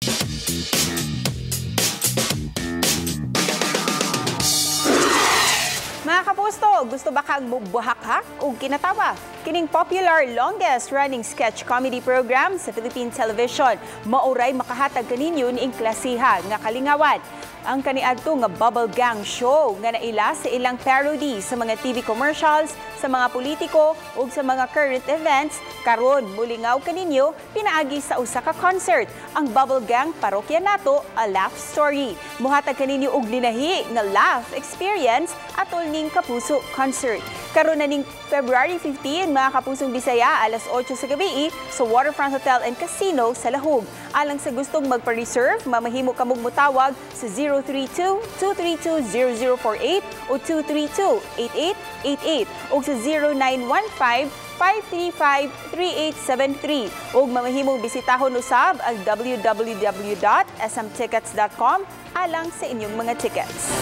Mga kapusto, gusto ba kang mubuhak-hak o kinatawa? Kining popular longest-running sketch comedy program sa Philippine Television, mauray makahatag kaninyo niing klasiha nga kalingawan. Ang kaniadto nga Bubble Gang Show nga naila sa ilang parody sa mga TV commercials, sa mga politiko ug sa mga current events, karon mulingaw kaninyo pinaagi sa usa ka concert, ang Bubble Gang Parokya Nato, A Laugh Story. Muhatag kaninyo og linahi nga laugh experience atol ning Kapuso Concert. Karon na ning February 15, mga Kapusong Bisaya, alas 8 sa gabi sa Waterfront Hotel and Casino sa Lahug. Alang sa gustong magpa-reserve, mamahimo kamong mutawag sa 032-232-0048 o 232-8888 o sa 0915-535-3873 o mamahimong bisitahon usab ang www.smtickets.com alang sa inyong mga tickets.